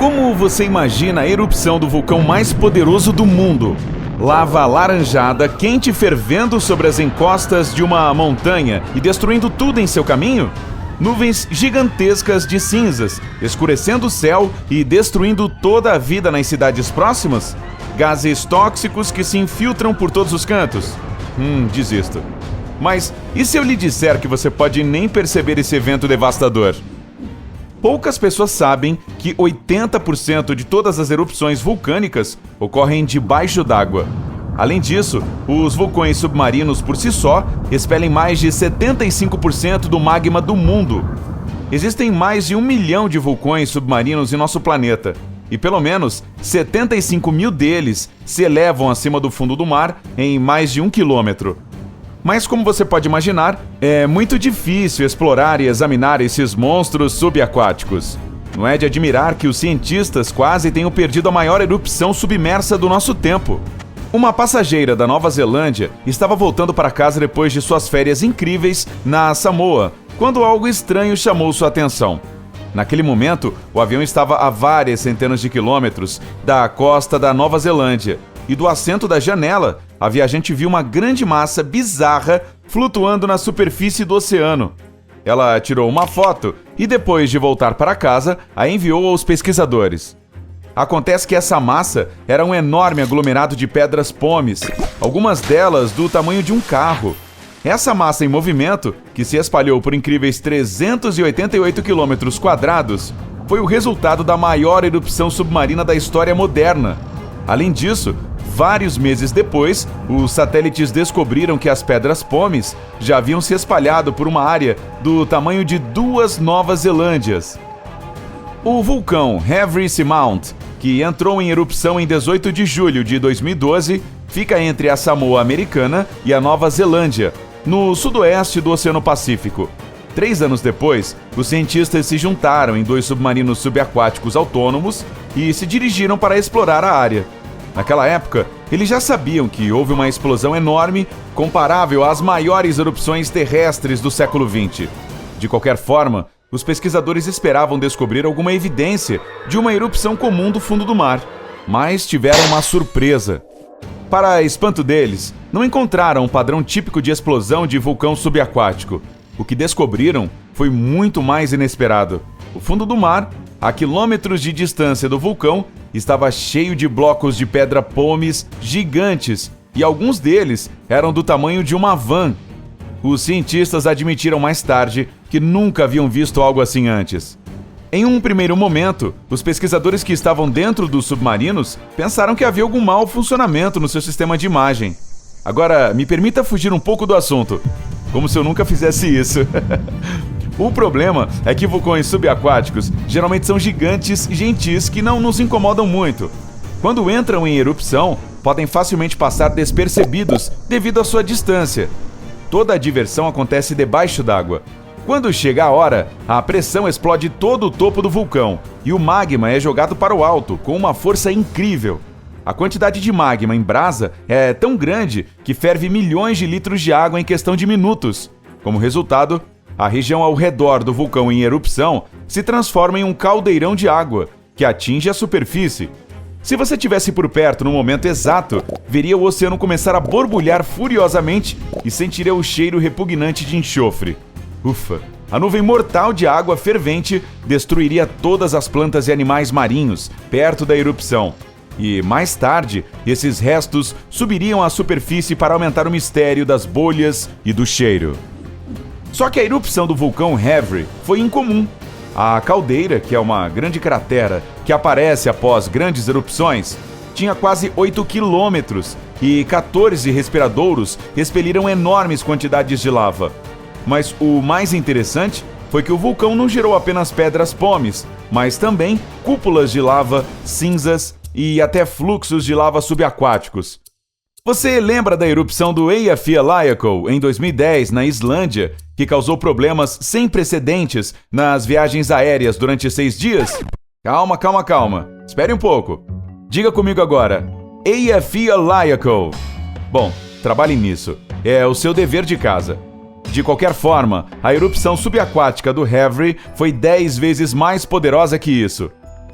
Como você imagina a erupção do vulcão mais poderoso do mundo? Lava alaranjada, quente e fervendo sobre as encostas de uma montanha e destruindo tudo em seu caminho? Nuvens gigantescas de cinzas, escurecendo o céu e destruindo toda a vida nas cidades próximas? Gases tóxicos que se infiltram por todos os cantos? Desisto. Mas e se eu lhe disser que você pode nem perceber esse evento devastador? Poucas pessoas sabem que 80% de todas as erupções vulcânicas ocorrem debaixo d'água. Além disso, os vulcões submarinos por si só expelem mais de 75% do magma do mundo. Existem mais de 1 milhão de vulcões submarinos em nosso planeta, e pelo menos 75 mil deles se elevam acima do fundo do mar em mais de 1 quilômetro. Mas como você pode imaginar, é muito difícil explorar e examinar esses monstros subaquáticos. Não é de admirar que os cientistas quase tenham perdido a maior erupção submersa do nosso tempo. Uma passageira da Nova Zelândia estava voltando para casa depois de suas férias incríveis na Samoa, quando algo estranho chamou sua atenção. Naquele momento, o avião estava a várias centenas de quilômetros da costa da Nova Zelândia, e do assento da janela, a viajante viu uma grande massa bizarra flutuando na superfície do oceano. Ela tirou uma foto e, depois de voltar para casa, a enviou aos pesquisadores. Acontece que essa massa era um enorme aglomerado de pedras pómeis, algumas delas do tamanho de um carro. Essa massa em movimento, que se espalhou por incríveis 388 quilômetros quadrados, foi o resultado da maior erupção submarina da história moderna. Além disso, vários meses depois, os satélites descobriram que as pedras pómeis já haviam se espalhado por uma área do tamanho de 2 Novas Zelândias. O vulcão Havre Seamount, que entrou em erupção em 18 de julho de 2012, fica entre a Samoa Americana e a Nova Zelândia, no sudoeste do Oceano Pacífico. 3 anos depois, os cientistas se juntaram em 2 submarinos subaquáticos autônomos e se dirigiram para explorar a área. Naquela época, eles já sabiam que houve uma explosão enorme, comparável às maiores erupções terrestres do século XX. De qualquer forma, os pesquisadores esperavam descobrir alguma evidência de uma erupção comum do fundo do mar, mas tiveram uma surpresa. Para espanto deles, não encontraram um padrão típico de explosão de vulcão subaquático. O que descobriram foi muito mais inesperado. O fundo do mar, a quilômetros de distância do vulcão, estava cheio de blocos de pedra pómeis gigantes, e alguns deles eram do tamanho de uma van. Os cientistas admitiram mais tarde que nunca haviam visto algo assim antes. Em um primeiro momento, os pesquisadores que estavam dentro dos submarinos pensaram que havia algum mau funcionamento no seu sistema de imagem. Agora, me permita fugir um pouco do assunto, como se eu nunca fizesse isso. O problema é que vulcões subaquáticos geralmente são gigantes gentis que não nos incomodam muito. Quando entram em erupção, podem facilmente passar despercebidos devido à sua distância. Toda a diversão acontece debaixo d'água. Quando chega a hora, a pressão explode todo o topo do vulcão e o magma é jogado para o alto com uma força incrível. A quantidade de magma em brasa é tão grande que ferve milhões de litros de água em questão de minutos. Como resultado, a região ao redor do vulcão em erupção se transforma em um caldeirão de água que atinge a superfície. Se você estivesse por perto no momento exato, veria o oceano começar a borbulhar furiosamente e sentiria o cheiro repugnante de enxofre. Ufa! A nuvem mortal de água fervente destruiria todas as plantas e animais marinhos perto da erupção. E, mais tarde, esses restos subiriam à superfície para aumentar o mistério das bolhas e do cheiro. Só que a erupção do vulcão Havre foi incomum. A caldeira, que é uma grande cratera que aparece após grandes erupções, tinha quase 8 quilômetros e 14 respiradouros expeliram enormes quantidades de lava. Mas o mais interessante foi que o vulcão não gerou apenas pedras pómeis, mas também cúpulas de lava, cinzas e até fluxos de lava subaquáticos. Você lembra da erupção do Eyjafjallajökull em 2010 na Islândia, que causou problemas sem precedentes nas viagens aéreas durante 6 dias? Calma. Espere um pouco. Diga comigo agora. Eyjafjallajökull. Bom, trabalhe nisso. É o seu dever de casa. De qualquer forma, a erupção subaquática do Havre foi 10 vezes mais poderosa que isso.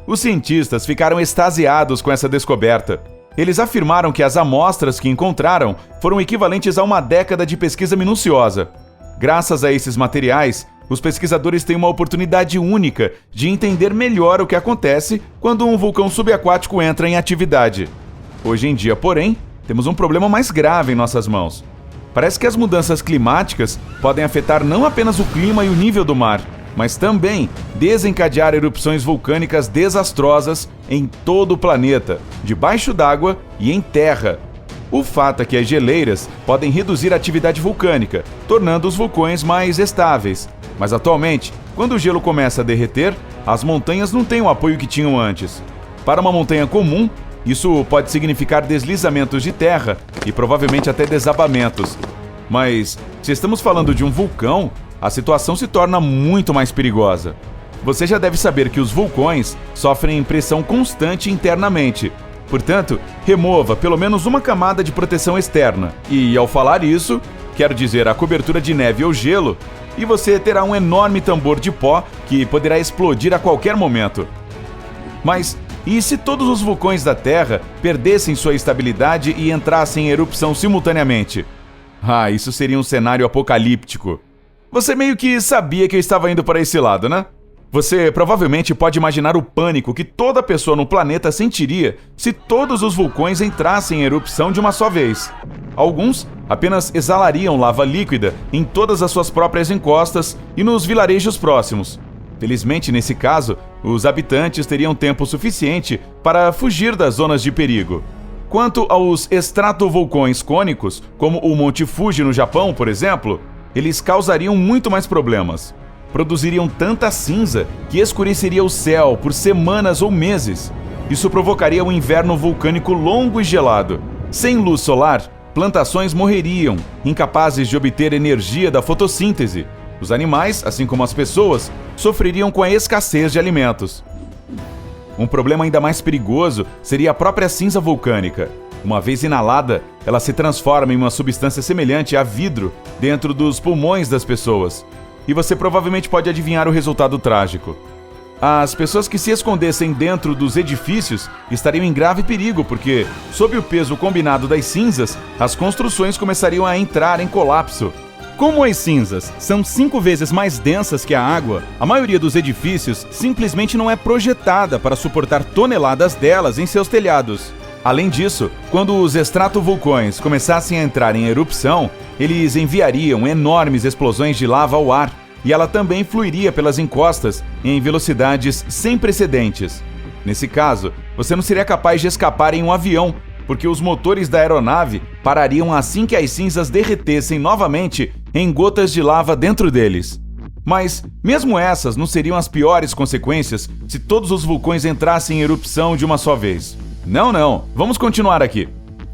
Os cientistas ficaram extasiados com essa descoberta. Eles afirmaram que as amostras que encontraram foram equivalentes a uma década de pesquisa minuciosa. Graças a esses materiais, os pesquisadores têm uma oportunidade única de entender melhor o que acontece quando um vulcão subaquático entra em atividade. Hoje em dia, porém, temos um problema mais grave em nossas mãos. Parece que as mudanças climáticas podem afetar não apenas o clima e o nível do mar, mas também desencadear erupções vulcânicas desastrosas em todo o planeta, debaixo d'água e em terra. O fato é que as geleiras podem reduzir a atividade vulcânica, tornando os vulcões mais estáveis. Mas atualmente, quando o gelo começa a derreter, as montanhas não têm o apoio que tinham antes. Para uma montanha comum, isso pode significar deslizamentos de terra e provavelmente até desabamentos. Mas, se estamos falando de um vulcão, a situação se torna muito mais perigosa. Você já deve saber que os vulcões sofrem pressão constante internamente. Portanto, remova pelo menos uma camada de proteção externa. E, ao falar isso, quero dizer a cobertura de neve ou gelo, e você terá um enorme tambor de pó que poderá explodir a qualquer momento. Mas, e se todos os vulcões da Terra perdessem sua estabilidade e entrassem em erupção simultaneamente? Ah, isso seria um cenário apocalíptico. Você meio que sabia que eu estava indo para esse lado, né? Você provavelmente pode imaginar o pânico que toda pessoa no planeta sentiria se todos os vulcões entrassem em erupção de uma só vez. Alguns apenas exalariam lava líquida em todas as suas próprias encostas e nos vilarejos próximos. Felizmente, nesse caso, os habitantes teriam tempo suficiente para fugir das zonas de perigo. Quanto aos estratovulcões cônicos, como o Monte Fuji no Japão, por exemplo, eles causariam muito mais problemas. Produziriam tanta cinza que escureceria o céu por semanas ou meses. Isso provocaria um inverno vulcânico longo e gelado. Sem luz solar, plantações morreriam, incapazes de obter energia da fotossíntese. Os animais, assim como as pessoas, sofreriam com a escassez de alimentos. Um problema ainda mais perigoso seria a própria cinza vulcânica. Uma vez inalada, ela se transforma em uma substância semelhante a vidro dentro dos pulmões das pessoas. E você provavelmente pode adivinhar o resultado trágico. As pessoas que se escondessem dentro dos edifícios estariam em grave perigo porque, sob o peso combinado das cinzas, as construções começariam a entrar em colapso. Como as cinzas são 5 vezes mais densas que a água, a maioria dos edifícios simplesmente não é projetada para suportar toneladas delas em seus telhados. Além disso, quando os estratovulcões começassem a entrar em erupção, eles enviariam enormes explosões de lava ao ar, e ela também fluiria pelas encostas em velocidades sem precedentes. Nesse caso, você não seria capaz de escapar em um avião, porque os motores da aeronave parariam assim que as cinzas derretessem novamente em gotas de lava dentro deles. Mas, mesmo essas não seriam as piores consequências se todos os vulcões entrassem em erupção de uma só vez. Não, vamos continuar aqui.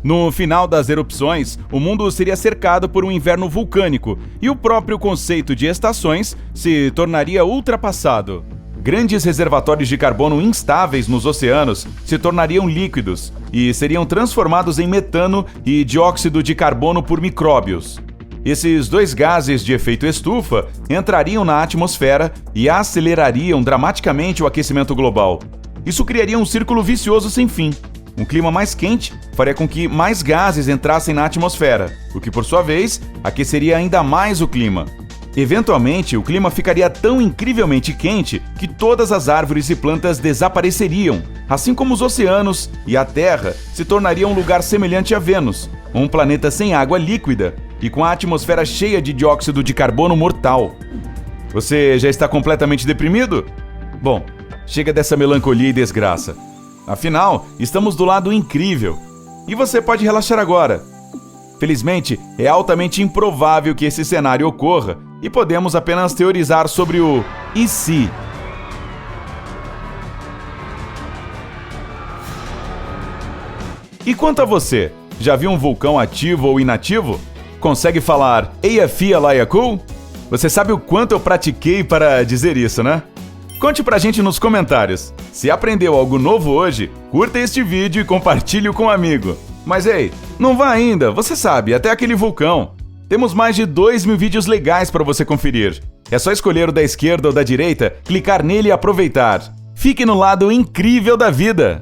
No final das erupções, o mundo seria cercado por um inverno vulcânico e o próprio conceito de estações se tornaria ultrapassado. Grandes reservatórios de carbono instáveis nos oceanos se tornariam líquidos e seriam transformados em metano e dióxido de carbono por micróbios. Esses dois gases de efeito estufa entrariam na atmosfera e acelerariam dramaticamente o aquecimento global. Isso criaria um círculo vicioso sem fim. Um clima mais quente faria com que mais gases entrassem na atmosfera, o que, por sua vez, aqueceria ainda mais o clima. Eventualmente, o clima ficaria tão incrivelmente quente que todas as árvores e plantas desapareceriam, assim como os oceanos e a Terra se tornariam um lugar semelhante a Vênus, um planeta sem água líquida e com a atmosfera cheia de dióxido de carbono mortal. Você já está completamente deprimido? Bom, chega dessa melancolia e desgraça. Afinal, estamos do lado incrível. E você pode relaxar agora. Felizmente, é altamente improvável que esse cenário ocorra e podemos apenas teorizar sobre o "e se". E quanto a você? Já viu um vulcão ativo ou inativo? Consegue falar "Eyjafjallajökull" Laiaku? Você sabe o quanto eu pratiquei para dizer isso, né? Conte pra gente nos comentários. Se aprendeu algo novo hoje, curta este vídeo e compartilhe com um amigo. Mas ei, não vá ainda, você sabe, até aquele vulcão. Temos mais de 2.000 vídeos legais para você conferir. É só escolher o da esquerda ou da direita, clicar nele e aproveitar. Fique no lado incrível da vida!